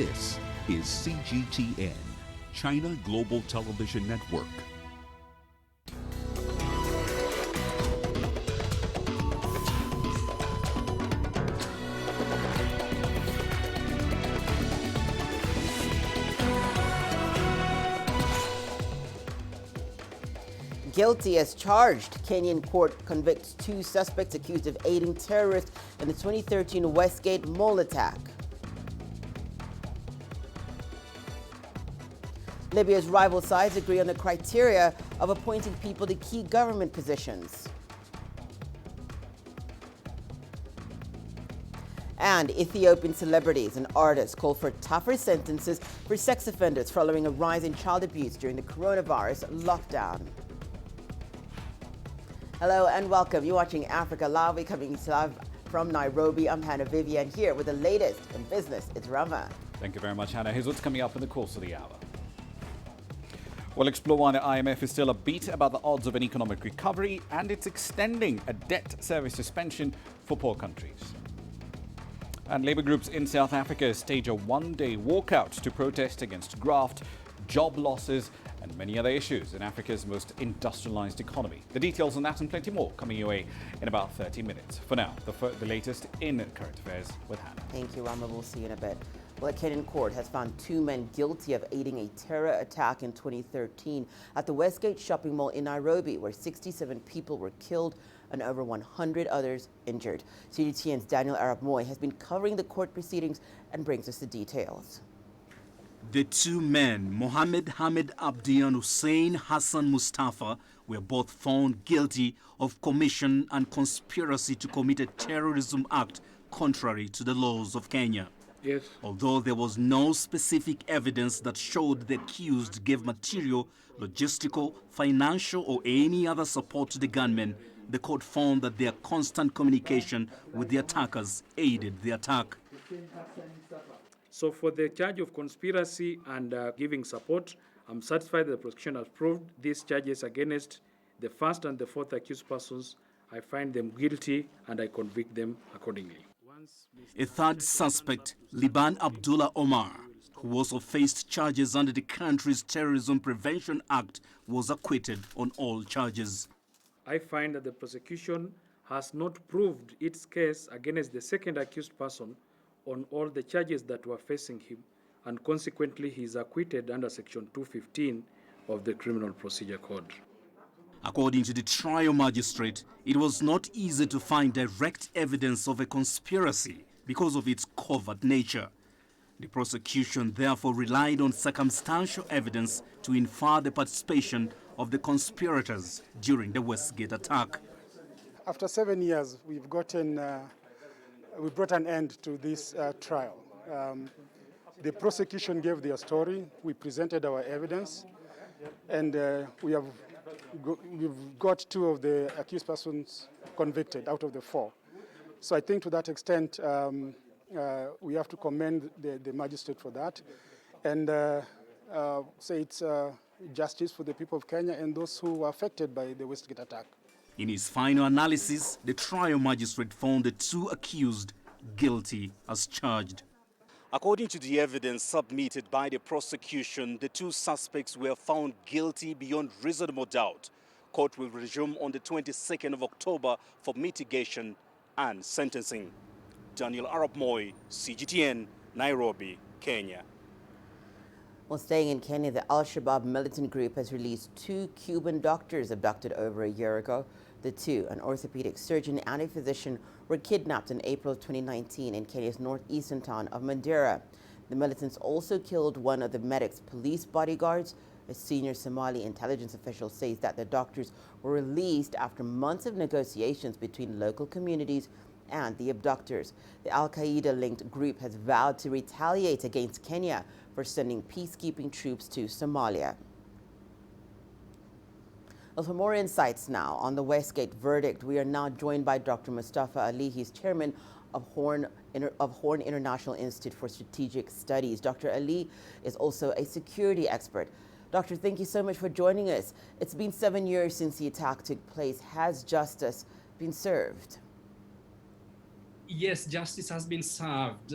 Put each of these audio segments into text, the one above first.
This is CGTN, China Global Television Network. Guilty as charged. Kenyan court convicts 2 suspects accused of aiding terrorists in the 2013 Westgate mall attack. Libya's rival sides agree on the criteria of appointing people to key government positions. And Ethiopian celebrities and artists call for tougher sentences for sex offenders following a rise in child abuse during the coronavirus lockdown. Hello and welcome. You're watching Africa Live. We're coming live from Nairobi. I'm Hannah Viviers, here with the latest in business. It's Rama. Thank you very much, Hannah. Here's what's coming up in the course of the hour. We'll explore why the IMF is still upbeat about the odds of an economic recovery, and it's extending a debt service suspension for poor countries. And labour groups in South Africa stage a one-day walkout to protest against graft, job losses, and many other issues in Africa's most industrialized economy. The details on that and plenty more coming your way in about 30 minutes. For now, the latest in current affairs with Hannah. Thank you, Rama. We'll see you in a bit. Well, a Kenyan court has found 2 men guilty of aiding a terror attack in 2013 at the Westgate shopping mall in Nairobi, where 67 people were killed and over 100 others injured. CGTN's Daniel Arap Moy has been covering the court proceedings and brings us the details. The 2 men, Mohammed Hamid Abdi and Hussein Hassan Mustafa, were both found guilty of commission and conspiracy to commit a terrorism act contrary to the laws of Kenya. Yes. Although there was no specific evidence that showed the accused gave material, logistical, financial, or any other support to the gunmen, the court found that their constant communication with the attackers aided the attack. So for the charge of conspiracy and giving support, I'm satisfied that the prosecution has proved these charges against the first and the fourth accused persons. I find them guilty and I convict them accordingly. A third suspect, Liban Abdullah Omar, who also faced charges under the country's Terrorism Prevention Act, was acquitted on all charges. I find that the prosecution has not proved its case against the second accused person on all the charges that were facing him, and consequently he is acquitted under Section 215 of the Criminal Procedure Code. According to the trial magistrate, it was not easy to find direct evidence of a conspiracy because of its covert nature. The prosecution therefore relied on circumstantial evidence to infer the participation of the conspirators during the Westgate attack. After 7 years, we brought an end to this trial. The prosecution gave their story, we presented our evidence, and we've got 2 of the accused persons convicted out of the 4. So I think to that extent, we have to commend the magistrate for that, and say it's justice for the people of Kenya and those who were affected by the Westgate attack. In his final analysis, the trial magistrate found the 2 accused guilty as charged. According to the evidence submitted by the prosecution, the 2 suspects were found guilty beyond reasonable doubt. Court will resume on the 22nd of October for mitigation and sentencing. Daniel Arap Moy, CGTN, Nairobi, Kenya. Well, staying in Kenya, the Al-Shabaab militant group has released 2 Cuban doctors abducted over a year ago. The 2, an orthopedic surgeon and a physician, were kidnapped in April 2019 in Kenya's northeastern town of Mandera. The militants also killed one of the medic's police bodyguards. A senior Somali intelligence official says that the doctors were released after months of negotiations between local communities and the abductors. The Al-Qaeda-linked group has vowed to retaliate against Kenya for sending peacekeeping troops to Somalia. Well, for more insights now on the Westgate verdict, we are now joined by Dr. Mustafa Ali. He's chairman of Horn International Institute for Strategic Studies. Dr. Ali is also a security expert. Doctor, thank you so much for joining us. It's been 7 years since the attack took place. Has justice been served? Yes, justice has been served.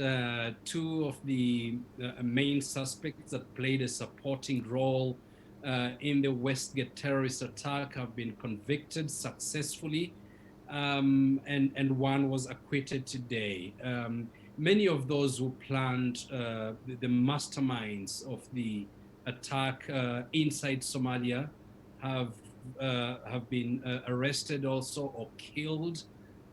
Two of the main suspects that played a supporting role in the Westgate terrorist attack have been convicted successfully, and one was acquitted today. Many of those who planned the masterminds of the attack inside Somalia have been arrested also or killed,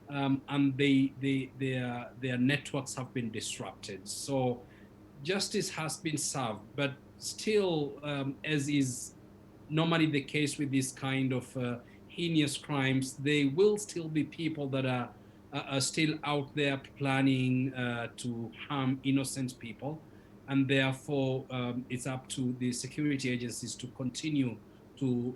and their networks have been disrupted. So justice has been served, but still, as is normally the case with this kind of heinous crimes, there will still be people that are still out there planning to harm innocent people, and therefore it's up to the security agencies to continue to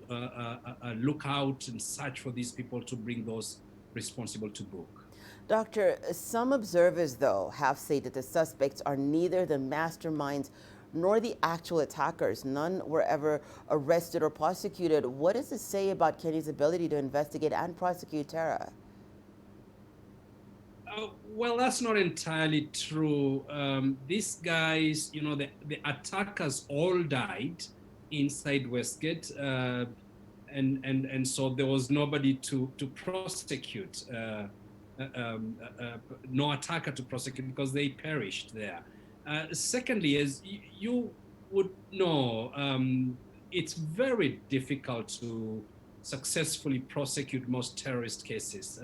look out and search for these people to bring those responsible to book. Doctor, some observers, though, have said that the suspects are neither the masterminds nor the actual attackers. None were ever arrested or prosecuted. What does this say about Kenya's ability to investigate and prosecute terror? Well, that's not entirely true. These guys, the attackers all died inside Westgate, and so there was nobody to prosecute, no attacker to prosecute because they perished there. Secondly, as you would know, it's very difficult to successfully prosecute most terrorist cases.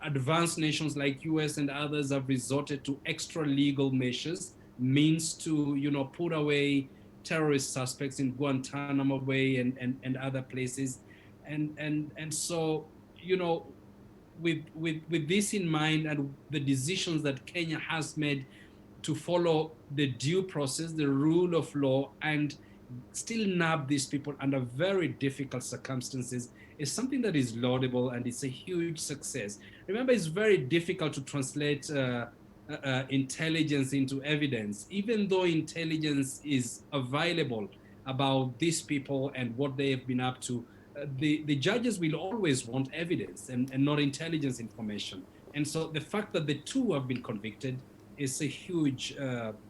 Advanced nations like US and others have resorted to extra legal measures, means to, put away terrorist suspects in Guantanamo Bay and other places. And so, with this in mind and the decisions that Kenya has made to follow the due process, the rule of law, and still nab these people under very difficult circumstances is something that is laudable, and it's a huge success. Remember, it's very difficult to translate intelligence into evidence. Even though intelligence is available about these people and what they have been up to, the judges will always want evidence and not intelligence information. And so the fact that the two have been convicted is a huge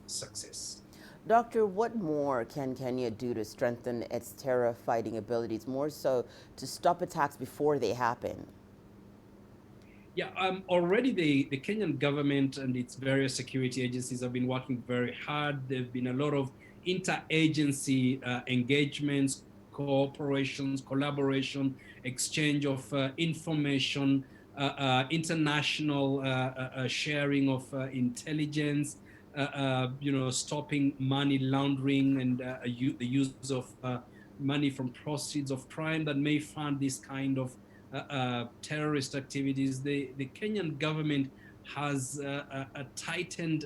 success. Doctor, what more can Kenya do to strengthen its terror fighting abilities, more so to stop attacks before they happen? Yeah, already the Kenyan government and its various security agencies have been working very hard. There have been a lot of interagency engagements, cooperations, collaboration, exchange of information, international sharing of intelligence, stopping money laundering and the use of money from proceeds of crime that may fund this kind of terrorist activities. The Kenyan government has tightened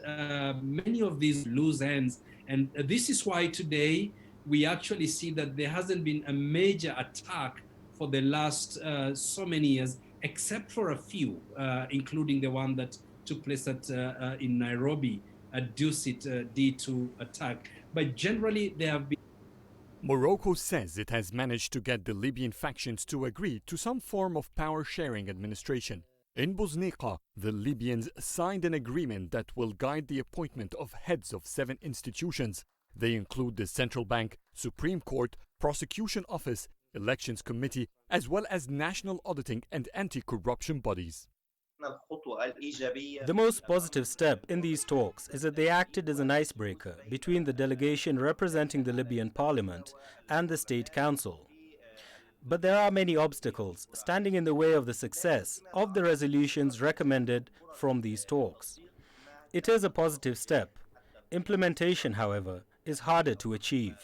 many of these loose ends. And this is why today we actually see that there hasn't been a major attack for the last so many years, except for a few, including the one that took place in Nairobi, a Dusit D2 attack. But generally, there have been. Morocco says it has managed to get the Libyan factions to agree to some form of power-sharing administration. In Buznika, the Libyans signed an agreement that will guide the appointment of heads of 7 institutions. They include the Central Bank, Supreme Court, Prosecution Office, Elections Committee, as well as national auditing and anti-corruption bodies. The most positive step in these talks is that they acted as an icebreaker between the delegation representing the Libyan parliament and the State Council. But there are many obstacles standing in the way of the success of the resolutions recommended from these talks. It is a positive step. Implementation, however, is harder to achieve.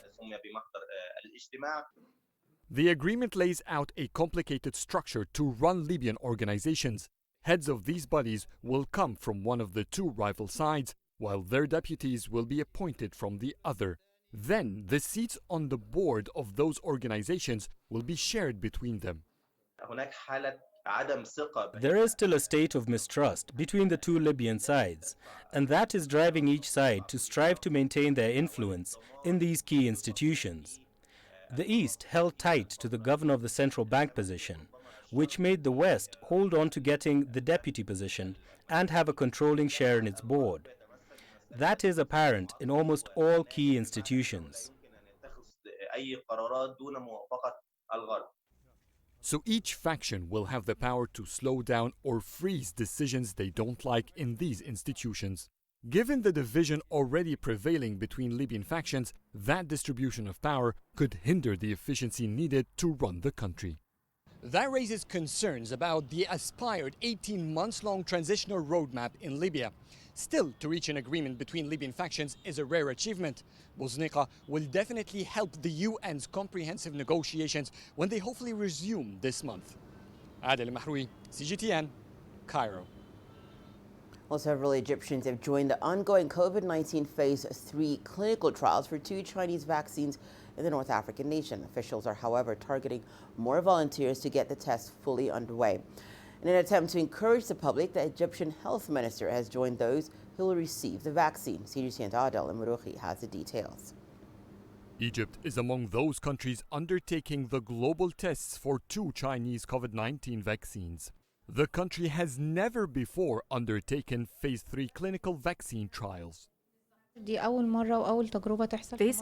The agreement lays out a complicated structure to run Libyan organizations. Heads of these bodies will come from one of the 2 rival sides, while their deputies will be appointed from the other. Then, the seats on the board of those organizations will be shared between them. There is still a state of mistrust between the 2 Libyan sides, and that is driving each side to strive to maintain their influence in these key institutions. The East held tight to the governor of the central bank position, which made the West hold on to getting the deputy position and have a controlling share in its board. That is apparent in almost all key institutions. So each faction will have the power to slow down or freeze decisions they don't like in these institutions. Given the division already prevailing between Libyan factions, that distribution of power could hinder the efficiency needed to run the country. That raises concerns about the aspired 18-month-long transitional roadmap in Libya. Still, to reach an agreement between Libyan factions is a rare achievement. Buznika will definitely help the UN's comprehensive negotiations when they hopefully resume this month. Adel Mahroui, CGTN, Cairo. Well, several Egyptians have joined the ongoing COVID-19 phase 3 clinical trials for 2 Chinese vaccines in the North African nation. Officials are, however, targeting more volunteers to get the test fully underway. In an attempt to encourage the public, the Egyptian health minister has joined those who will receive the vaccine. CGTN's Adel Imrouchi has the details. Egypt is among those countries undertaking the global tests for 2 Chinese COVID-19 vaccines. The country has never before undertaken phase 3 clinical vaccine trials. This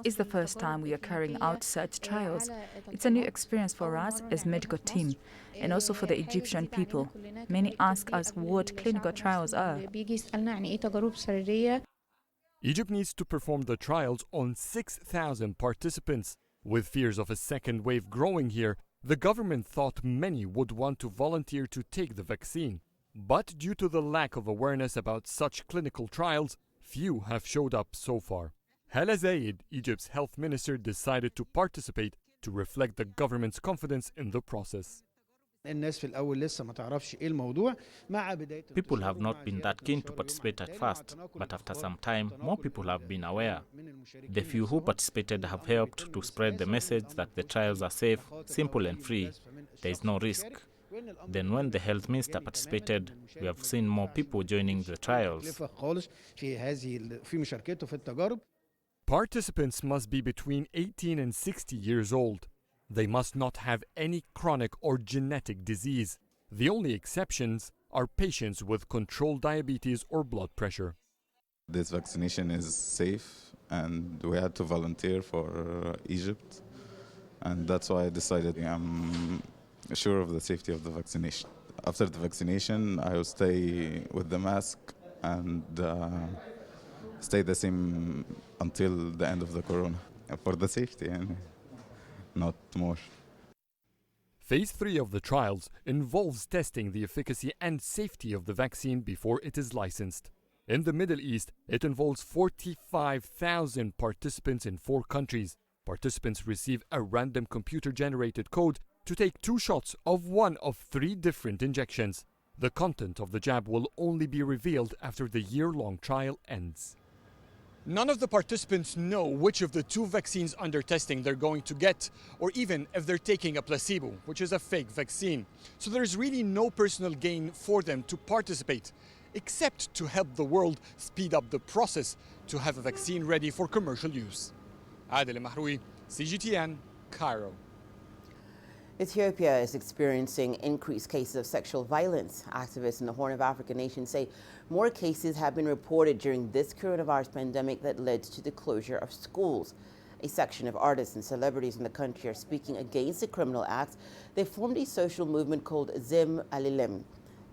is the first time we are carrying out such trials. It's a new experience for us as medical team and also for the Egyptian people. Many ask us what clinical trials are. Egypt needs to perform the trials on 6,000 participants. With fears of a second wave growing here, the government thought many would want to volunteer to take the vaccine. But due to the lack of awareness about such clinical trials, few have showed up so far. Hala Zayed, Egypt's health minister, decided to participate to reflect the government's confidence in the process. People have not been that keen to participate at first, but after some time, more people have been aware. The few who participated have helped to spread the message that the trials are safe, simple and free. There is no risk. Then when the health minister participated, we have seen more people joining the trials. Participants must be between 18 and 60 years old. They must not have any chronic or genetic disease. The only exceptions are patients with controlled diabetes or blood pressure. This vaccination is safe and we had to volunteer for Egypt, and that's why I decided I'm sure of the safety of the vaccination. After the vaccination, I will stay with the mask and stay the same until the end of the corona, for the safety and not more. Phase 3 of the trials involves testing the efficacy and safety of the vaccine before it is licensed. In the Middle East, it involves 45,000 participants in 4 countries. Participants receive a random computer-generated code to take 2 shots of one of 3 different injections. The content of the jab will only be revealed after the year-long trial ends. None of the participants know which of the 2 vaccines under testing they're going to get, or even if they're taking a placebo, which is a fake vaccine. So there's really no personal gain for them to participate, except to help the world speed up the process to have a vaccine ready for commercial use. Adel Mahroui, CGTN, Cairo. Ethiopia is experiencing increased cases of sexual violence. Activists in the Horn of Africa nation say more cases have been reported during this coronavirus pandemic that led to the closure of schools. A section of artists and celebrities in the country are speaking against the criminal acts. They formed a social movement called Zim Alilem.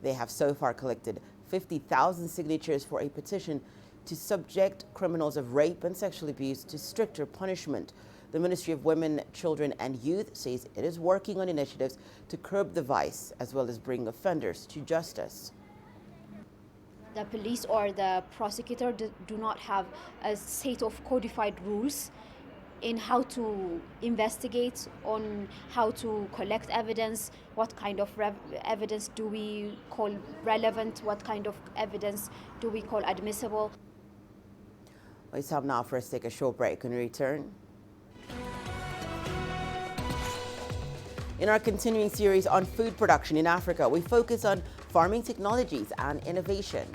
They have so far collected 50,000 signatures for a petition to subject criminals of rape and sexual abuse to stricter punishment. The Ministry of Women, Children and Youth says it is working on initiatives to curb the vice as well as bring offenders to justice. The police or the prosecutor do not have a set of codified rules in how to investigate, on how to collect evidence, what kind of evidence do we call relevant, what kind of evidence do we call admissible. Well, it's time now for us to take a short break and return. In our continuing series on food production in Africa, we focus on farming technologies and innovation.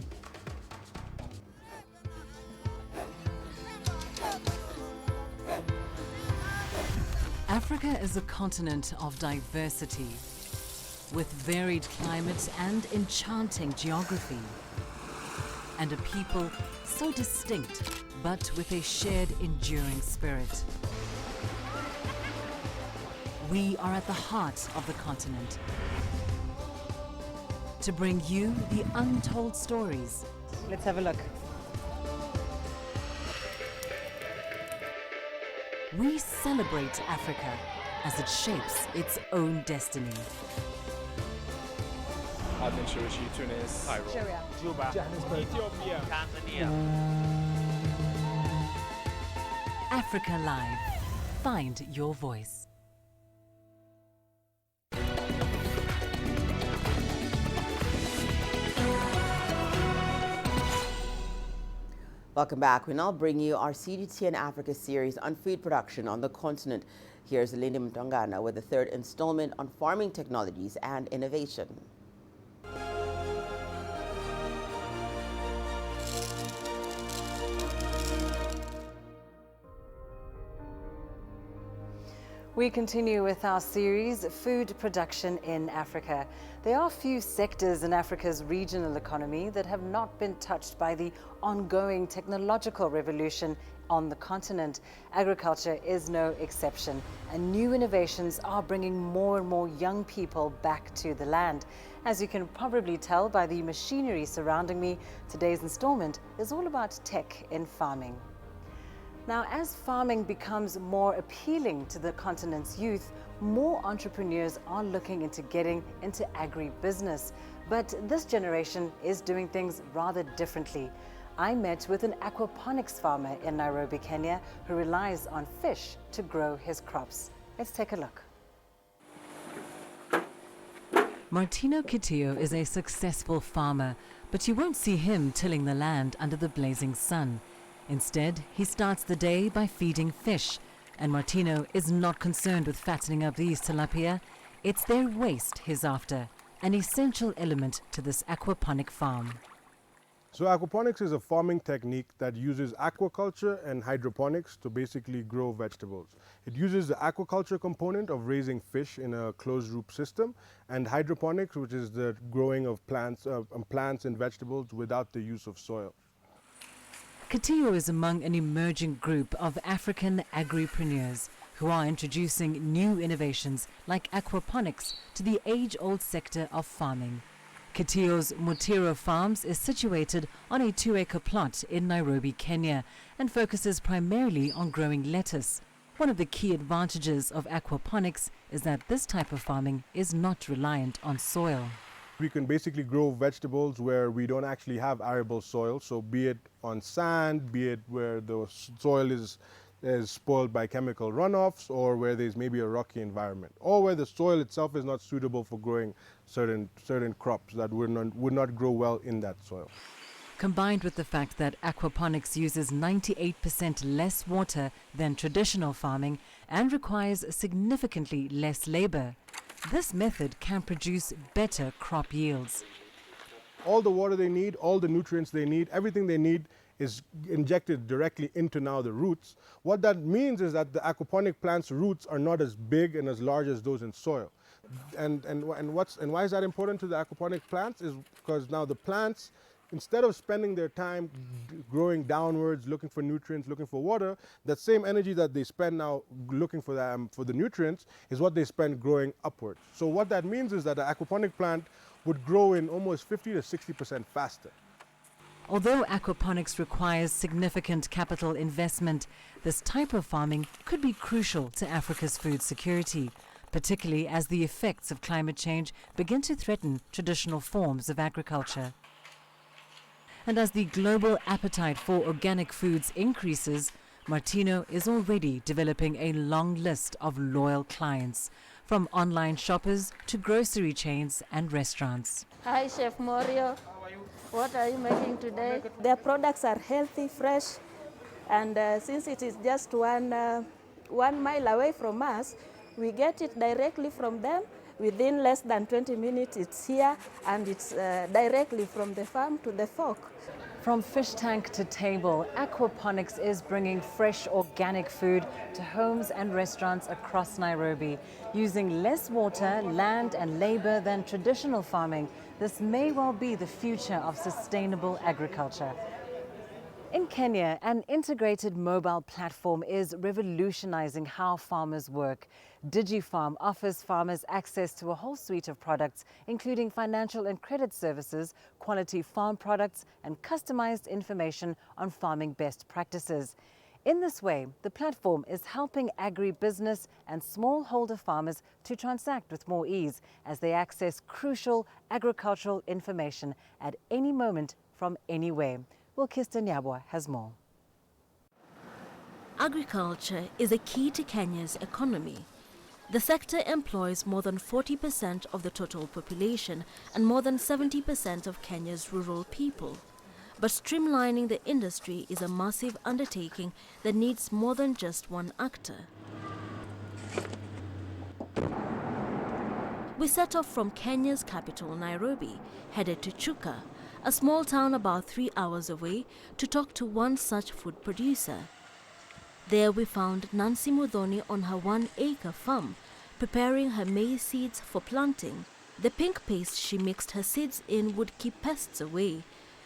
Africa is a continent of diversity, with varied climates and enchanting geography, and a people so distinct, but with a shared enduring spirit. We are at the heart of the continent to bring you the untold stories. Let's have a look. We celebrate Africa as it shapes its own destiny. Tunis, Cairo, Juba, Johannesburg, Ethiopia, Tanzania. Africa Live. Find your voice. Welcome back. We now bring you our CGTN Africa series on food production on the continent. Here's Linda Mtongana with the third installment on farming technologies and innovation. We continue with our series, Food Production in Africa. There are few sectors in Africa's regional economy that have not been touched by the ongoing technological revolution on the continent. Agriculture is no exception, and new innovations are bringing more and more young people back to the land. As you can probably tell by the machinery surrounding me, today's installment is all about tech in farming. Now, as farming becomes more appealing to the continent's youth, more entrepreneurs are looking into getting into agribusiness. But this generation is doing things rather differently. I met with an aquaponics farmer in Nairobi, Kenya, who relies on fish to grow his crops. Let's take a look. Martino Kitillo is a successful farmer, but you won't see him tilling the land under the blazing sun. Instead, he starts the day by feeding fish, and Martino is not concerned with fattening up these tilapia. It's their waste he's after, an essential element to this aquaponic farm. So aquaponics is a farming technique that uses aquaculture and hydroponics to basically grow vegetables. It uses the aquaculture component of raising fish in a closed loop system, and hydroponics, which is the growing of plants and vegetables without the use of soil. Kitillo is among an emerging group of African agripreneurs who are introducing new innovations like aquaponics to the age-old sector of farming. Kitillo's Mutiro Farms is situated on a 2-acre plot in Nairobi, Kenya, and focuses primarily on growing lettuce. One of the key advantages of aquaponics is that this type of farming is not reliant on soil. We can basically grow vegetables where we don't actually have arable soil, so be it on sand, be it where the soil is spoiled by chemical runoffs, or where there's maybe a rocky environment, or where the soil itself is not suitable for growing certain crops that would not grow well in that soil. Combined with the fact that aquaponics uses 98% less water than traditional farming and requires significantly less labor, this method can produce better crop yields. All the water they need, all the nutrients they need, everything they need is injected directly into now the roots. What that means is that the aquaponic plant's roots are not as big and as large as those in soil. And why is that important to the aquaponic plants? Is because now the plants, instead of spending their time growing downwards, looking for nutrients, looking for water, that same energy that they spend now looking for the nutrients is what they spend growing upwards. So what that means is that the aquaponic plant would grow in almost 50 to 60% faster. Although aquaponics requires significant capital investment, this type of farming could be crucial to Africa's food security, particularly as the effects of climate change begin to threaten traditional forms of agriculture. And as the global appetite for organic foods increases, Martino is already developing a long list of loyal clients, from online shoppers to grocery chains and restaurants. Hi, Chef Morio. What are you making today? Their products are healthy, fresh, and since it is just 1 mile away from us, we get it directly from them. Within less than 20 minutes, it's here, and it's directly from the farm to the fork. From fish tank to table, Aquaponics is bringing fresh organic food to homes and restaurants across Nairobi. Using less water, land and labor than traditional farming, this may well be the future of sustainable agriculture. In Kenya, an integrated mobile platform is revolutionizing how farmers work. DigiFarm offers farmers access to a whole suite of products, including financial and credit services, quality farm products, and customized information on farming best practices. In this way, the platform is helping agribusiness and smallholder farmers to transact with more ease as they access crucial agricultural information at any moment from anywhere. Wilkista Nyabwa has more. Agriculture is a key to Kenya's economy. The sector employs more than 40% of the total population and more than 70% of Kenya's rural people. But streamlining the industry is a massive undertaking that needs more than just one actor. We set off from Kenya's capital, Nairobi, headed to Chuka, a small town about 3 hours away, to talk to one such food producer. There we found Nancy Mudhoni on her 1-acre farm, preparing her maize seeds for planting. The pink paste she mixed her seeds in would keep pests away.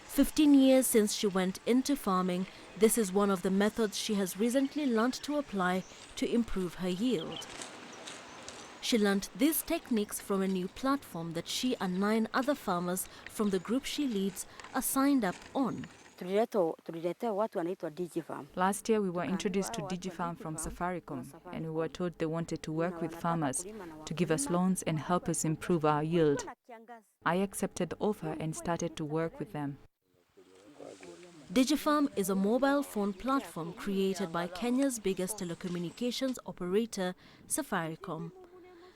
15 years since she went into farming, this is one of the methods she has recently learned to apply to improve her yield. She learned these techniques from a new platform that she and 9 other farmers from the group she leads are signed up on. Last year we were introduced to DigiFarm from Safaricom, and we were told they wanted to work with farmers to give us loans and help us improve our yield. I accepted the offer and started to work with them. DigiFarm is a mobile phone platform created by Kenya's biggest telecommunications operator, Safaricom.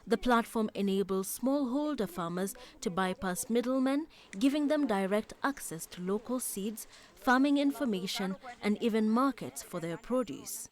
The platform enables smallholder farmers to bypass middlemen, giving them direct access to local seeds, farming information, and even markets for their produce.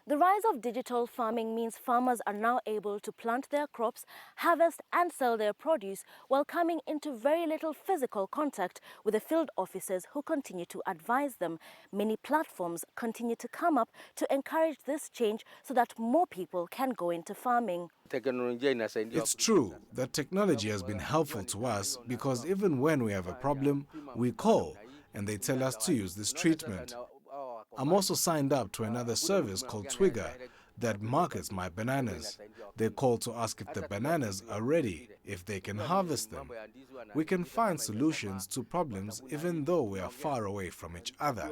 The rise of digital farming means farmers are now able to plant their crops, harvest and sell their produce while coming into very little physical contact with the field officers who continue to advise them. Many platforms continue to come up to encourage this change so that more people can go into farming. It's true that technology has been helpful to us because even when we have a problem, we call and they tell us to use this treatment. I'm also signed up to another service called Twiga that markets my bananas. They call to ask if the bananas are ready, if they can harvest them. We can find solutions to problems even though we are far away from each other.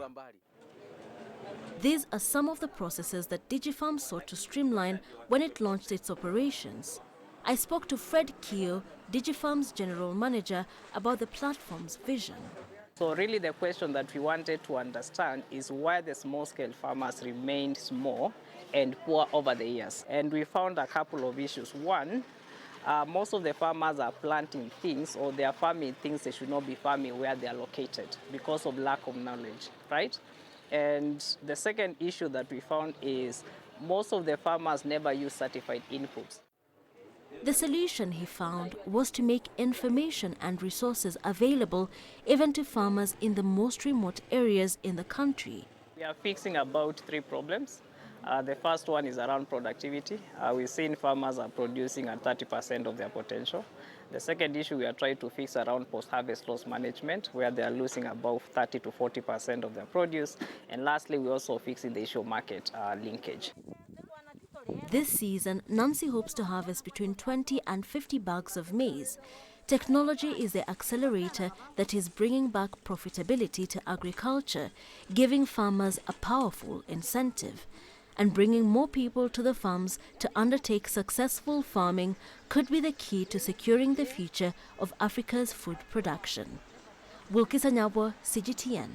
These are some of the processes that DigiFarm sought to streamline when it launched its operations. I spoke to Fred Kio, DigiFarm's general manager, about the platform's vision. So really the question that we wanted to understand is why the small-scale farmers remained small and poor over the years. And we found a couple of issues. One, most of the farmers are planting things or they are farming things they should not be farming where they are located because of lack of knowledge, right? And the second issue that we found is most of the farmers never use certified inputs. The solution, he found, was to make information and resources available even to farmers in the most remote areas in the country. We are fixing about 3 problems. The first one is around productivity. We've seen farmers are producing at 30% of their potential. The second issue we are trying to fix around post-harvest loss management, where they are losing about 30 to 40% of their produce. And lastly, we're also fixing the issue of market linkage. This season, Nancy hopes to harvest between 20 and 50 bags of maize. Technology is the accelerator that is bringing back profitability to agriculture, giving farmers a powerful incentive. And bringing more people to the farms to undertake successful farming could be the key to securing the future of Africa's food production. Wilkista Nyabwa, CGTN.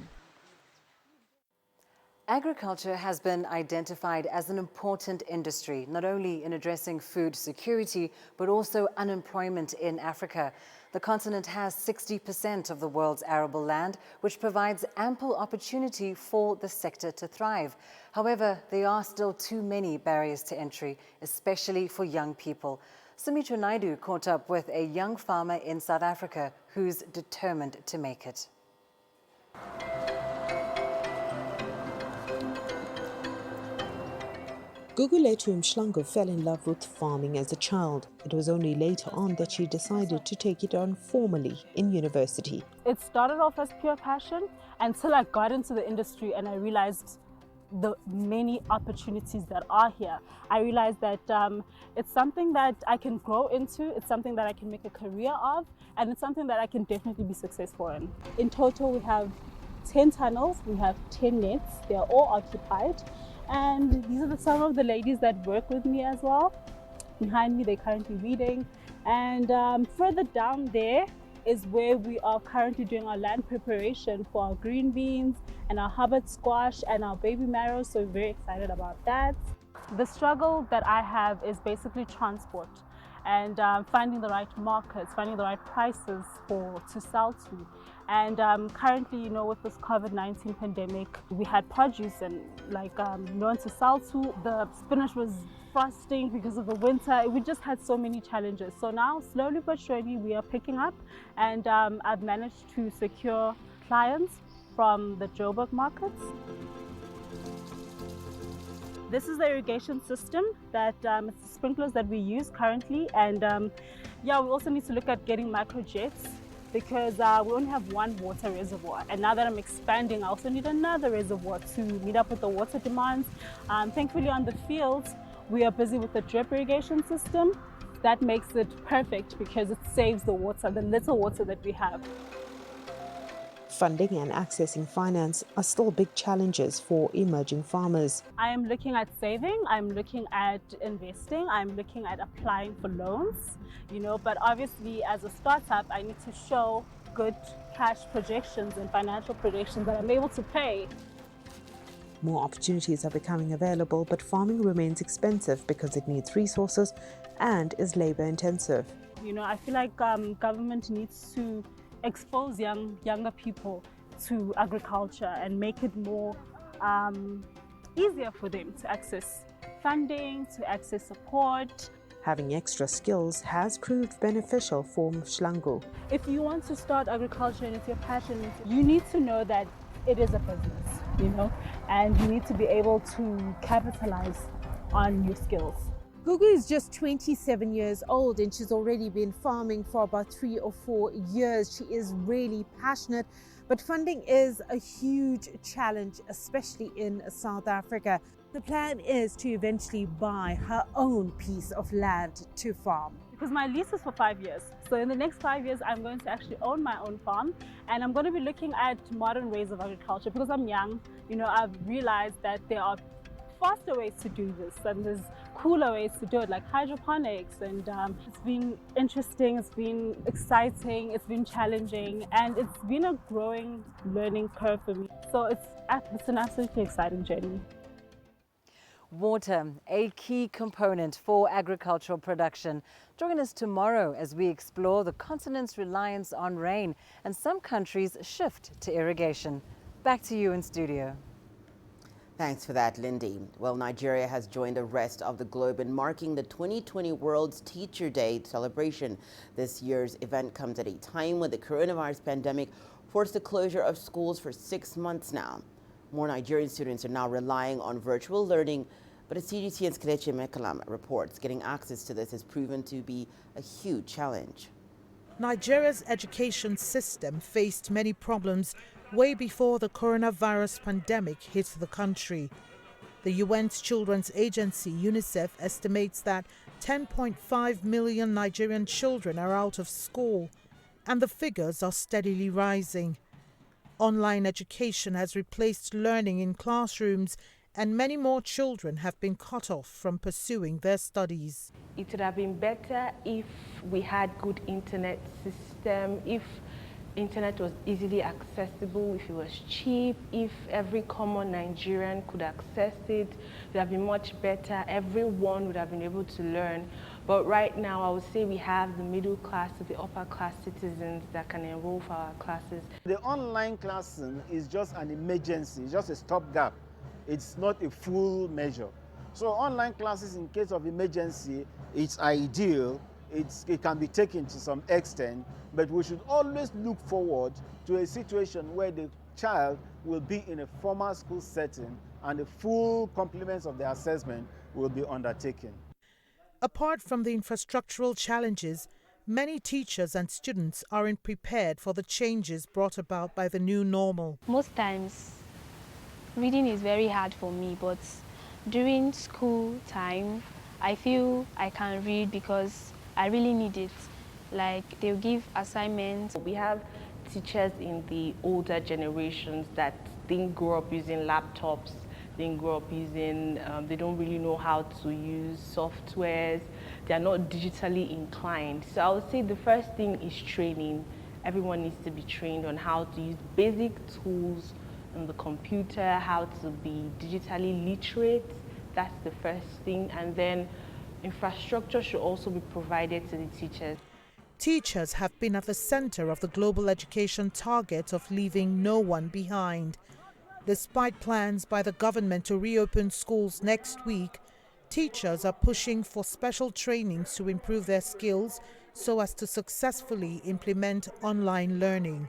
Agriculture has been identified as an important industry, not only in addressing food security, but also unemployment in Africa. The continent has 60% of the world's arable land, which provides ample opportunity for the sector to thrive. However, there are still too many barriers to entry, especially for young people. Sumitra Naidu caught up with a young farmer in South Africa who's determined to make it. Guguletu Mshlango fell in love with farming as a child. It was only later on that she decided to take it on formally in university. It started off as pure passion until I got into the industry and I realized the many opportunities that are here. I realized that it's something that I can grow into, it's something that I can make a career of, and it's something that I can definitely be successful in. In total, we have 10 tunnels, we have 10 nets, they are all occupied. And these are some of the ladies that work with me as well. Behind me, they're currently reading. And further down there is where we are currently doing our land preparation for our green beans and our Hubbard squash and our baby marrows. So we're very excited about that. The struggle that I have is basically transport and finding the right markets, finding the right prices to sell to. And currently, you know, with this COVID-19 pandemic, we had produce and no one to sell to. The spinach was frosting because of the winter. We just had so many challenges. So now, slowly but surely, we are picking up, and I've managed to secure clients from the Joburg markets. This is the irrigation system that it's the sprinklers that we use currently, and yeah, we also need to look at getting microjets because we only have one water reservoir, and now that I'm expanding, I also need another reservoir to meet up with the water demands. Thankfully, on the fields, we are busy with the drip irrigation system. That makes it perfect because it saves the water, the little water that we have. Funding and accessing finance are still big challenges for emerging farmers. I am looking at saving, I'm looking at investing, I'm looking at applying for loans, you know, but obviously as a startup, I need to show good cash projections and financial projections that I'm able to pay. More opportunities are becoming available, but farming remains expensive because it needs resources and is labor intensive. You know, I feel like government needs to expose younger people to agriculture and make it more easier for them to access funding, to access support. Having extra skills has proved beneficial for Mshlango. If you want to start agriculture and it's your passion, you need to know that it is a business, you know, and you need to be able to capitalize on your skills. Gugu is just 27 years old and she's already been farming for about 3 or 4 years. She is really passionate, but funding is a huge challenge, especially in South Africa. The plan is to eventually buy her own piece of land to farm. Because my lease is for 5 years. So in the next 5 years, I'm going to actually own my own farm, and I'm going to be looking at modern ways of agriculture. Because I'm young, you know, I've realized that there are faster ways to do this and there's cooler ways to do it, like hydroponics, and it's been interesting, it's been exciting, it's been challenging, and it's been a growing learning curve for me. So it's an absolutely exciting journey. Water, a key component for agricultural production. Join us tomorrow as we explore the continent's reliance on rain and some countries' shift to irrigation. Back to you in studio. Thanks for that, Lindy. Well, Nigeria has joined the rest of the globe in marking the 2020 World's Teacher Day celebration. This year's event comes at a time when the coronavirus pandemic forced the closure of schools for 6 months now. More Nigerian students are now relying on virtual learning, but as CGTN's Kelechi Mekalam reports, getting access to this has proven to be a huge challenge. Nigeria's education system faced many problems way before the coronavirus pandemic hit the country. The UN's Children's Agency, UNICEF, estimates that 10.5 million Nigerian children are out of school, and the figures are steadily rising. Online education has replaced learning in classrooms, and many more children have been cut off from pursuing their studies. It would have been better if we had good internet system, if internet was easily accessible, if it was cheap, if every common Nigerian could access it. It would have been much better. Everyone would have been able to learn. But right now, I would say we have the middle class to the upper class citizens that can enroll for our classes. The online classroom is just an emergency, it's just a stopgap. It's not a full measure. So online classes in case of emergency, it's ideal. It can be taken to some extent, but we should always look forward to a situation where the child will be in a formal school setting and the full complements of the assessment will be undertaken. Apart from the infrastructural challenges, many teachers and students aren't prepared for the changes brought about by the new normal. Most times, reading is very hard for me, but during school time, I feel I can read because I really need it. Like, they'll give assignments. We have teachers in the older generations that didn't grow up using laptops, didn't grow up using, they don't really know how to use softwares, they're not digitally inclined. So I would say the first thing is training. Everyone needs to be trained on how to use basic tools on the computer, how to be digitally literate. That's the first thing. And then infrastructure should also be provided to the teachers. Teachers have been at the center of the global education target of leaving no one behind. Despite plans by the government to reopen schools next week, teachers are pushing for special trainings to improve their skills so as to successfully implement online learning.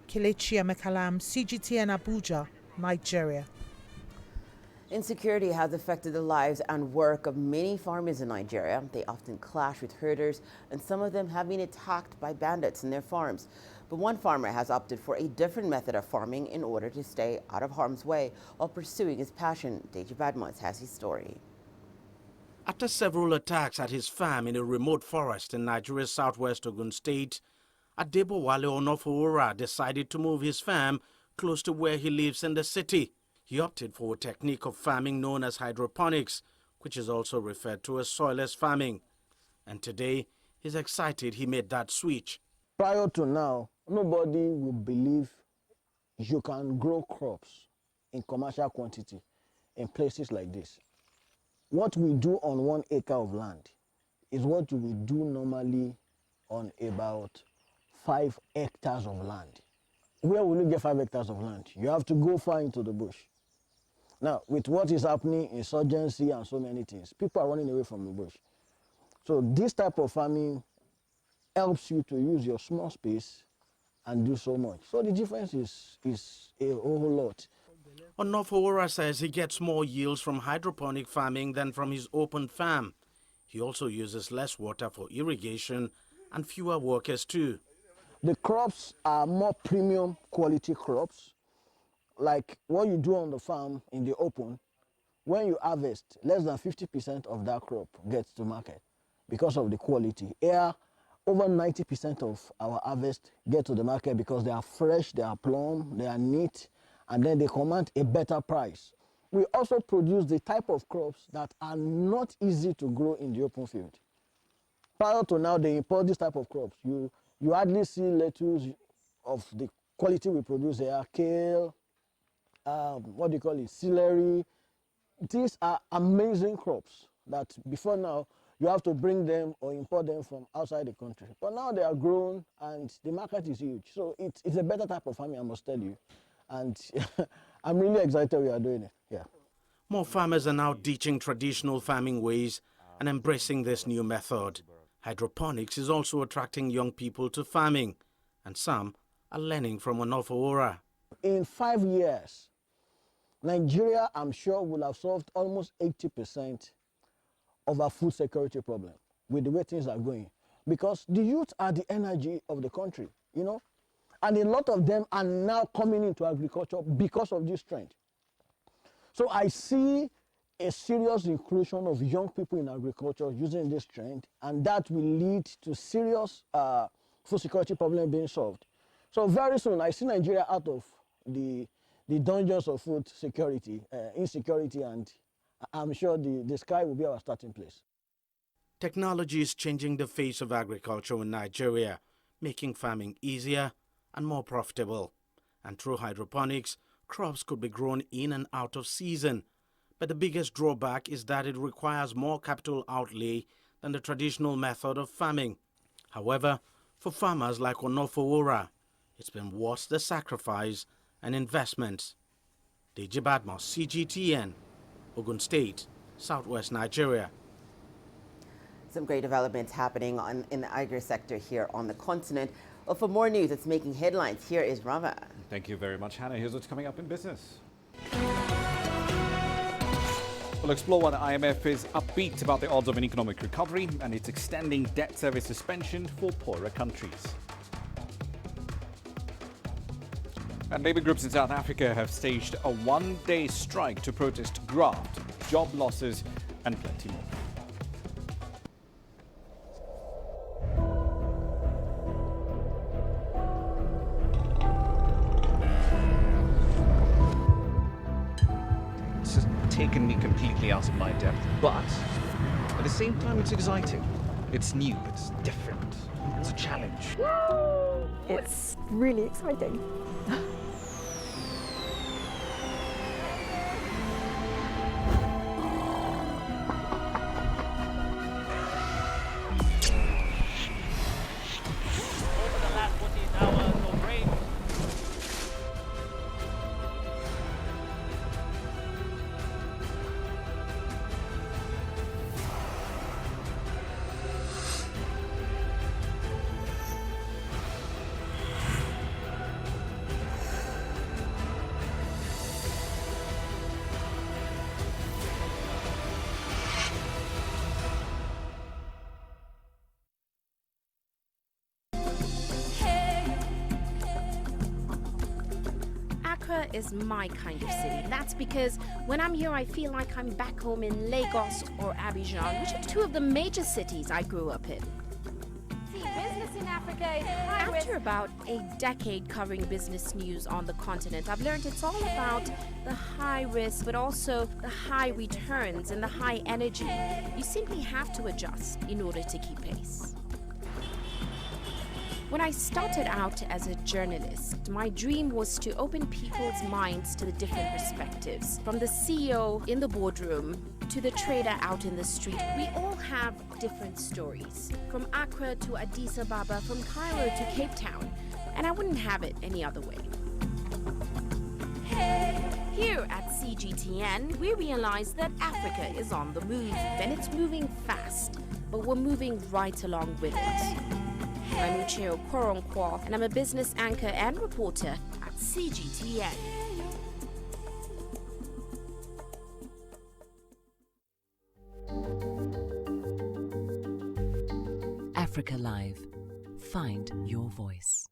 Kelechi Emekalam, CGTN Abuja, Nigeria. Insecurity has affected the lives and work of many farmers in Nigeria. They often clash with herders, and some of them have been attacked by bandits in their farms. But one farmer has opted for a different method of farming in order to stay out of harm's way while pursuing his passion. Deji Badmos has his story. After several attacks at his farm in a remote forest in Nigeria's southwest Ogun State, Adebowale Onofowora decided to move his farm close to where he lives in the city. He opted for a technique of farming known as hydroponics, which is also referred to as soilless farming. And today, he's excited he made that switch. Prior to now, nobody would believe you can grow crops in commercial quantity in places like this. What we do on 1 acre of land is what we do normally on about 5 hectares of land. Where will you get 5 hectares of land? You have to go far into the bush. Now, with what is happening, insurgency and so many things, people are running away from the bush. So this type of farming helps you to use your small space and do so much. So the difference is a whole lot. Onofowora says he gets more yields from hydroponic farming than from his open farm. He also uses less water for irrigation and fewer workers too. The crops are more premium quality crops. Like what you do on the farm in the open, when you harvest, less than 50% of that crop gets to market because of the quality. Here, over 90% of our harvest get to the market because they are fresh, they are plump, they are neat, and then they command a better price. We also produce the type of crops that are not easy to grow in the open field. Prior to now, they import this type of crops. You hardly see lettuce of the quality we produce here, kale, celery. These are amazing crops that before now you have to bring them or import them from outside the country. But now they are grown and the market is huge. So it's a better type of farming, I must tell you. And I'm really excited we are doing it. Yeah. More farmers are now ditching traditional farming ways and embracing this new method. Hydroponics is also attracting young people to farming, and some are learning from Onofowora. In 5 years, Nigeria, I'm sure, will have solved almost 80% of our food security problem with the way things are going. Because the youth are the energy of the country, you know? And a lot of them are now coming into agriculture because of this trend. So I see a serious inclusion of young people in agriculture using this trend, and that will lead to serious food security problem being solved. So very soon, I see Nigeria out of the dungeons of food security, insecurity, and I'm sure the sky will be our starting place. Technology is changing the face of agriculture in Nigeria, making farming easier and more profitable. And through hydroponics, crops could be grown in and out of season. But the biggest drawback is that it requires more capital outlay than the traditional method of farming. However, for farmers like Onofowora, it's been worth the sacrifice and investments. Deji Badmos, CGTN, Ogun State, Southwest Nigeria. Some great developments happening in the agri sector here on the continent. Well, for more news that's making headlines, here is Rava. Thank you very much, Hannah. Here's what's coming up in business. We'll explore why the IMF is upbeat about the odds of an economic recovery and it's extending debt service suspension for poorer countries. And labour groups in South Africa have staged a one-day strike to protest graft, job losses and plenty more. It's just taken me completely out of my depth, but at the same time it's exciting. It's new, it's different, it's a challenge. It's really exciting. Accra is my kind of city. That's because when I'm here, I feel like I'm back home in Lagos or Abidjan, which are two of the major cities I grew up in. Business in Africa is high risk. After about a decade covering business news on the continent, I've learned it's all about the high risk, but also the high returns and the high energy. You simply have to adjust in order to keep pace. When I started out as a journalist, my dream was to open people's minds to the different perspectives. From the CEO in the boardroom to the trader out in the street, we all have different stories. From Accra to Addis Ababa, from Cairo to Cape Town. And I wouldn't have it any other way. Here at CGTN, we realize that Africa is on the move, and it's moving fast, but we're moving right along with it. I'm Ucheo Koronkwo, and I'm a business anchor and reporter at CGTN. Africa Live. Find your voice.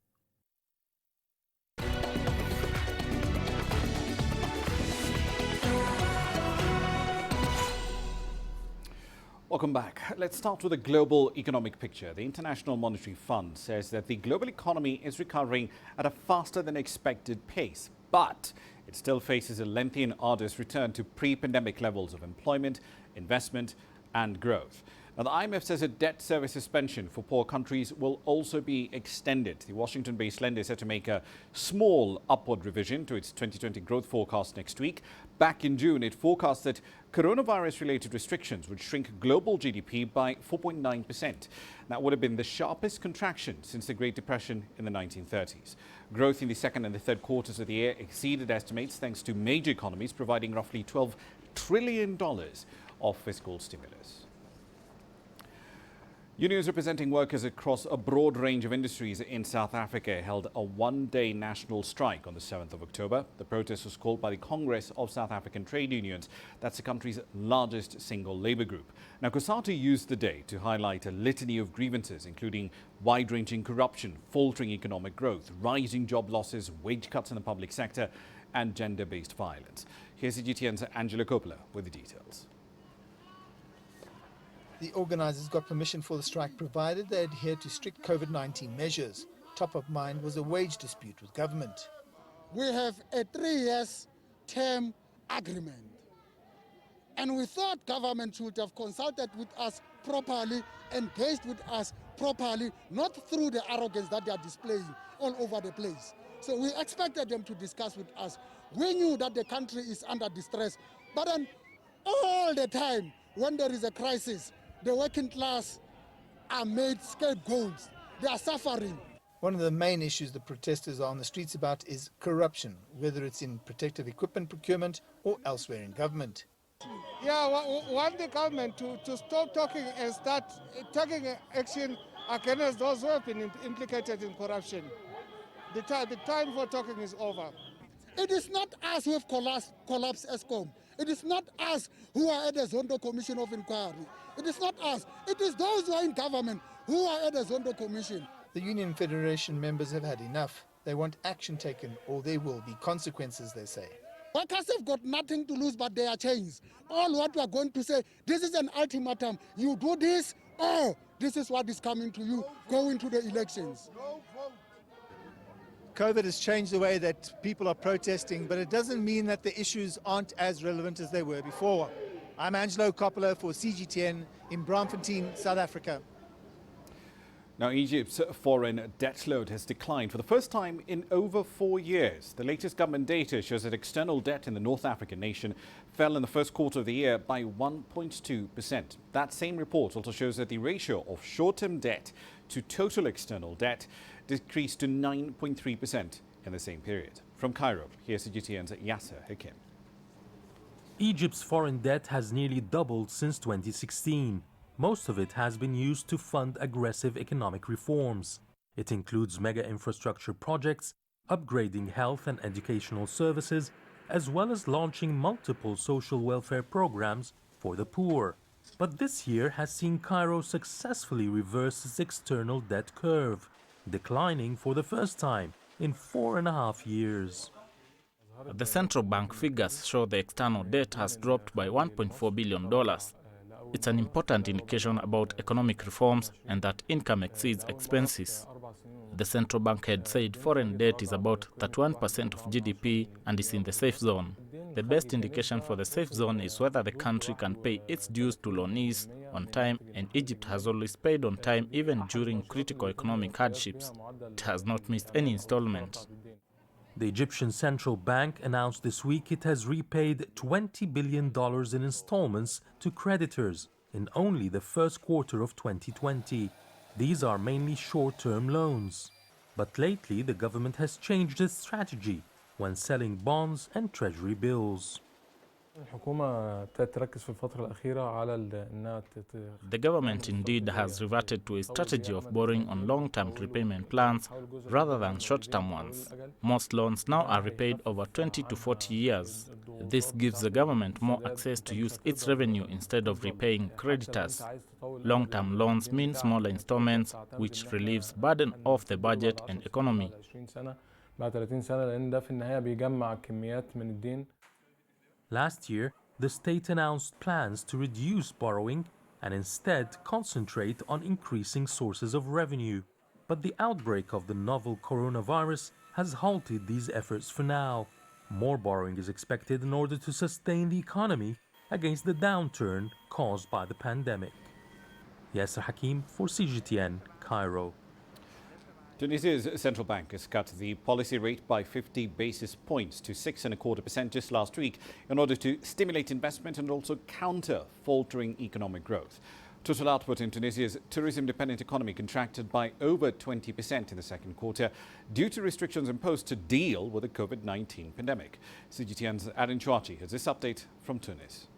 Welcome back. Let's start with a global economic picture. The International Monetary Fund says that the global economy is recovering at a faster than expected pace, but it still faces a lengthy and arduous return to pre-pandemic levels of employment, investment and growth. Now, the IMF says a debt service suspension for poor countries will also be extended. The Washington-based lender is set to make a small upward revision to its 2020 growth forecast next week. Back in June, it forecast that coronavirus-related restrictions would shrink global GDP by 4.9%. That would have been the sharpest contraction since the Great Depression in the 1930s. Growth in the second and the third quarters of the year exceeded estimates thanks to major economies providing roughly $12 trillion of fiscal stimulus. Unions representing workers across a broad range of industries in South Africa held a one-day national strike on the 7th of October. The protest was called by the Congress of South African Trade Unions. That's the country's largest single labour group. Now, COSATU used the day to highlight a litany of grievances, including wide-ranging corruption, faltering economic growth, rising job losses, wage cuts in the public sector, and gender-based violence. Here's CGTN's Angela Coppola with the details. The organisers got permission for the strike provided they adhere to strict COVID-19 measures. Top of mind was a wage dispute with government. We have a 3-year term agreement. And we thought government should have consulted with us properly, engaged with us properly, not through the arrogance that they are displaying all over the place. So we expected them to discuss with us. We knew that the country is under distress, but then all the time when there is a crisis, the working class are made scapegoats. They are suffering. One of the main issues the protesters are on the streets about is corruption, whether it's in protective equipment procurement or elsewhere in government. Yeah, we want the government to stop talking and start taking action against those who have been implicated in corruption. The time for talking is over. It is not us who have collapsed ESCOM. It is not us who are at the Zondo Commission of Inquiry. It is not us. It is those who are in government who are at the Zondo Commission. The Union Federation members have had enough. They want action taken or there will be consequences, they say. Workers have got nothing to lose but their chains. All what we are going to say, this is an ultimatum. You do this or this is what is coming to you. Go into the elections. COVID has changed the way that people are protesting, but it doesn't mean that the issues aren't as relevant as they were before. I'm Angelo Coppola for CGTN in Braamfontein, South Africa. Now, Egypt's foreign debt load has declined for the first time in over 4 years. The latest government data shows that external debt in the North African nation fell in the first quarter of the year by 1.2%. That same report also shows that the ratio of short-term debt to total external debt decreased to 9.3% in the same period. From Cairo, here's CGTN's Yasser Hakim. Egypt's foreign debt has nearly doubled since 2016. Most of it has been used to fund aggressive economic reforms. It includes mega infrastructure projects, upgrading health and educational services, as well as launching multiple social welfare programs for the poor. But this year has seen Cairo successfully reverse its external debt curve, declining for the first time in 4.5 years. The central bank figures show the external debt has dropped by $1.4 billion. It's an important indication about economic reforms and that income exceeds expenses. The central bank had said foreign debt is about 31% of GDP and is in the safe zone. The best indication for the safe zone is whether the country can pay its dues to loanees on time, and Egypt has always paid on time even during critical economic hardships. It has not missed any installment. The Egyptian Central Bank announced this week it has repaid $20 billion in installments to creditors in only the first quarter of 2020. These are mainly short-term loans. But lately, the government has changed its strategy when selling bonds and treasury bills. The government indeed has reverted to a strategy of borrowing on long-term repayment plans rather than short-term ones. Most loans now are repaid over 20 to 40 years. This gives the government more access to use its revenue instead of repaying creditors. Long-term loans mean smaller installments, which relieves burden off the budget and economy. Last year, the state announced plans to reduce borrowing and instead concentrate on increasing sources of revenue. But the outbreak of the novel coronavirus has halted these efforts for now. More borrowing is expected in order to sustain the economy against the downturn caused by the pandemic. Yasser Hakim for CGTN, Cairo. Tunisia's central bank has cut the policy rate by 50 basis points to 6.25% just last week in order to stimulate investment and also counter faltering economic growth. Total output in Tunisia's tourism-dependent economy contracted by over 20% in the second quarter due to restrictions imposed to deal with the COVID-19 pandemic. CGTN's Arin Chouachi has this update from Tunis.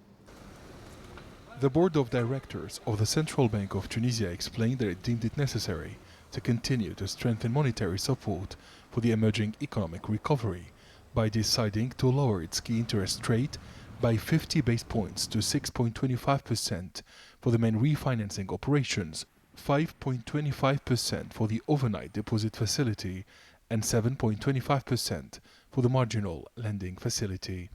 The board of directors of the Central Bank of Tunisia explained that it deemed it necessary to continue to strengthen monetary support for the emerging economic recovery by deciding to lower its key interest rate by 50 basis points to 6.25% for the main refinancing operations, 5.25% for the overnight deposit facility, and 7.25% for the marginal lending facility.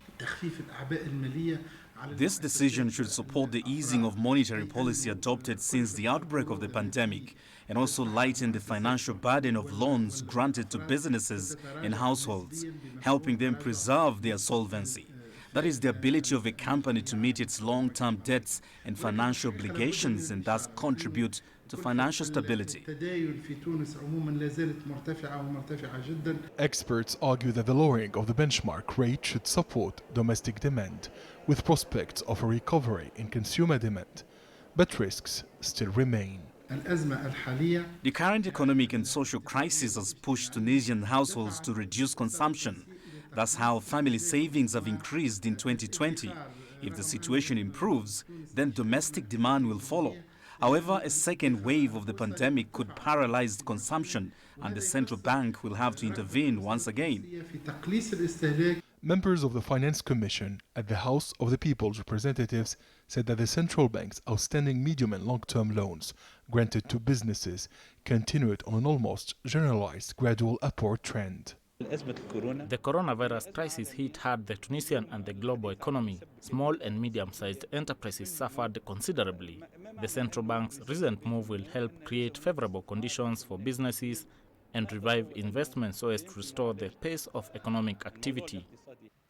This decision should support the easing of monetary policy adopted since the outbreak of the pandemic and also lighten the financial burden of loans granted to businesses and households, helping them preserve their solvency. That is the ability of a company to meet its long-term debts and financial obligations and thus contribute to financial stability. Experts argue that the lowering of the benchmark rate should support domestic demand, with prospects of a recovery in consumer demand, but risks still remain. The current economic and social crisis has pushed Tunisian households to reduce consumption. That's how family savings have increased in 2020. If the situation improves, then domestic demand will follow. However, a second wave of the pandemic could paralyze consumption, and the central bank will have to intervene once again. Members of the Finance Commission at the House of the People's Representatives said that the central bank's outstanding medium and long-term loans granted to businesses continued on an almost generalized gradual upward trend. The coronavirus crisis hit hard the Tunisian and the global economy. Small and medium-sized enterprises suffered considerably. The central bank's recent move will help create favorable conditions for businesses and revive investment so as to restore the pace of economic activity.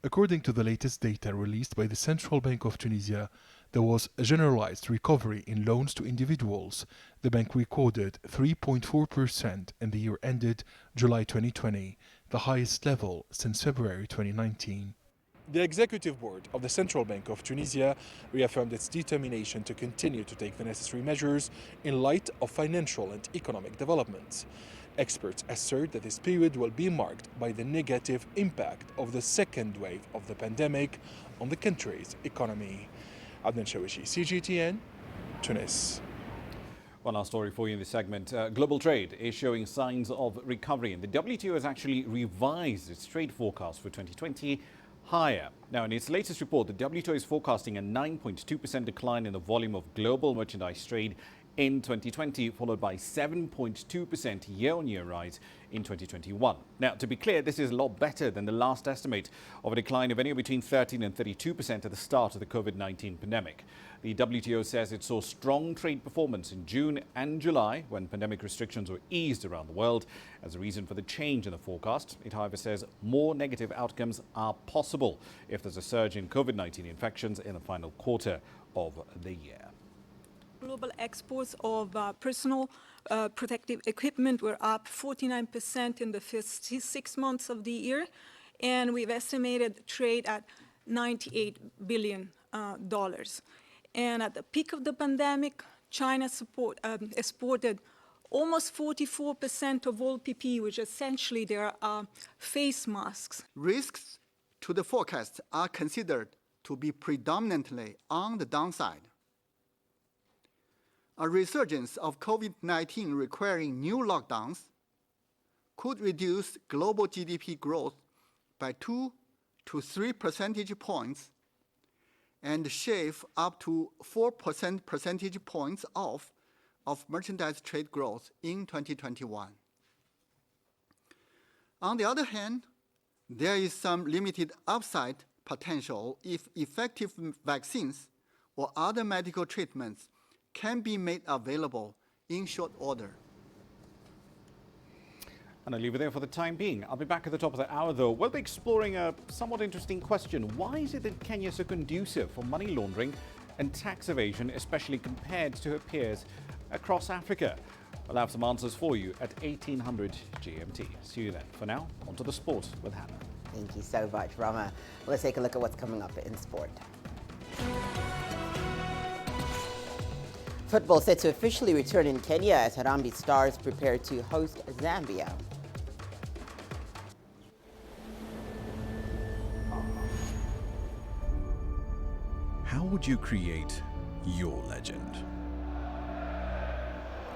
According to the latest data released by the Central Bank of Tunisia, there was a generalized recovery in loans to individuals. The bank recorded 3.4% in the year ended July 2020, the highest level since February 2019. The Executive Board of the Central Bank of Tunisia reaffirmed its determination to continue to take the necessary measures in light of financial and economic developments. Experts assert that this period will be marked by the negative impact of the second wave of the pandemic on the country's economy. Adnan Shawishi, CGTN, Tunis. One last story for you in this segment. Global trade is showing signs of recovery, and the WTO has actually revised its trade forecast for 2020 higher. Now, in its latest report, the WTO is forecasting a 9.2% decline in the volume of global merchandise trade in 2020, followed by 7.2% year-on-year rise in 2021. Now, to be clear, this is a lot better than the last estimate of a decline of anywhere between 13 and 32% at the start of the COVID-19 pandemic. The WTO says it saw strong trade performance in June and July when pandemic restrictions were eased around the world as a reason for the change in the forecast. It, however, says more negative outcomes are possible if there's a surge in COVID-19 infections in the final quarter of the year. Global exports of personal protective equipment were up 49% in the first 6 months of the year, and we've estimated trade at $98 billion. And at the peak of the pandemic, China exported almost 44% of all PPE, which essentially they are face masks. Risks to the forecast are considered to be predominantly on the downside. A resurgence of COVID-19 requiring new lockdowns could reduce global GDP growth by 2 to 3 percentage points and shave up to 4 percentage points off of merchandise trade growth in 2021. On the other hand, there is some limited upside potential if effective vaccines or other medical treatments can be made available in short order. And I'll leave it there for the time being. I'll be back at the top of the hour, though. We'll be exploring a somewhat interesting question. Why is it that Kenya is so conducive for money laundering and tax evasion, especially compared to her peers across Africa? I'll have some answers for you at 1800 GMT. See you then. For now, on to the sport with Hannah. Thank you so much, Rama. Let's take a look at what's coming up in sport. Football set to officially return in Kenya as Harambee Stars prepare to host Zambia. How would you create your legend?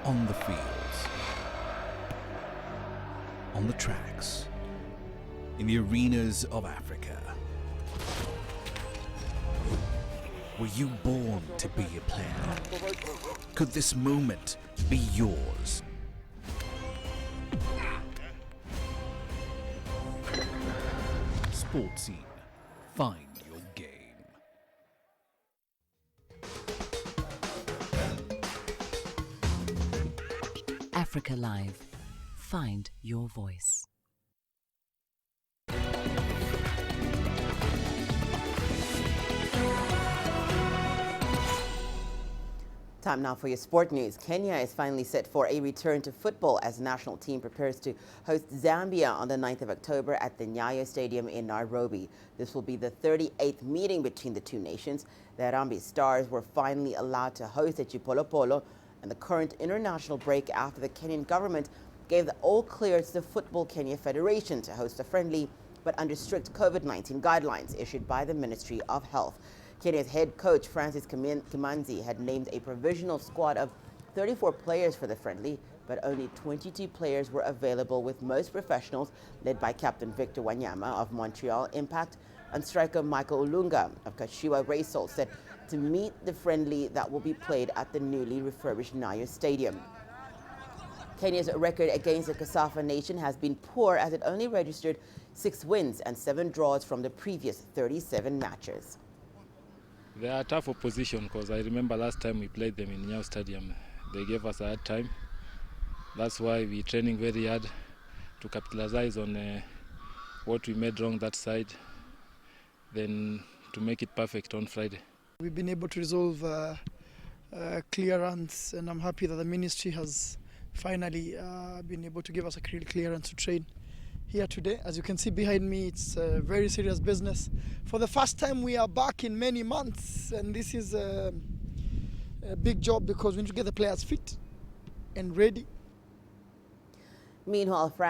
On the fields, on the tracks, in the arenas of Africa. Were you born to be a player? Could this moment be yours? Sports Scene. Find your game. Africa Live. Find your voice. Time now for your sport news. Kenya is finally set for a return to football as the national team prepares to host Zambia on the 9th of October at the Nyayo Stadium in Nairobi. This will be the 38th meeting between the two nations. The Harambee Stars were finally allowed to host at Chipolopolo, and the current international break after the Kenyan government gave the all-clear to the Football Kenya Federation to host a friendly, but under strict COVID-19 guidelines issued by the Ministry of Health. Kenya's head coach, Francis Kimanzi, had named a provisional squad of 34 players for the friendly. but only 22 players were available, with most professionals led by captain Victor Wanyama of Montreal Impact and striker Michael Olunga of Kashiwa Racehall, set to meet the friendly that will be played at the newly refurbished Nyayo Stadium. Kenya's record against the Kasafa nation has been poor, as it only registered 6 wins and 7 draws from the previous 37 matches. They are a tough opposition, because I remember last time we played them in Nyayo Stadium, they gave us a hard time. That's why we're training very hard to capitalize on what we made wrong that side, then to make it perfect on Friday. We've been able to resolve clearance, and I'm happy that the ministry has finally been able to give us a clearance to train here today. As you can see behind me, it's a very serious business. For the first time, we are back in many months, and this is a big job because we need to get the players fit and ready. Meanwhile,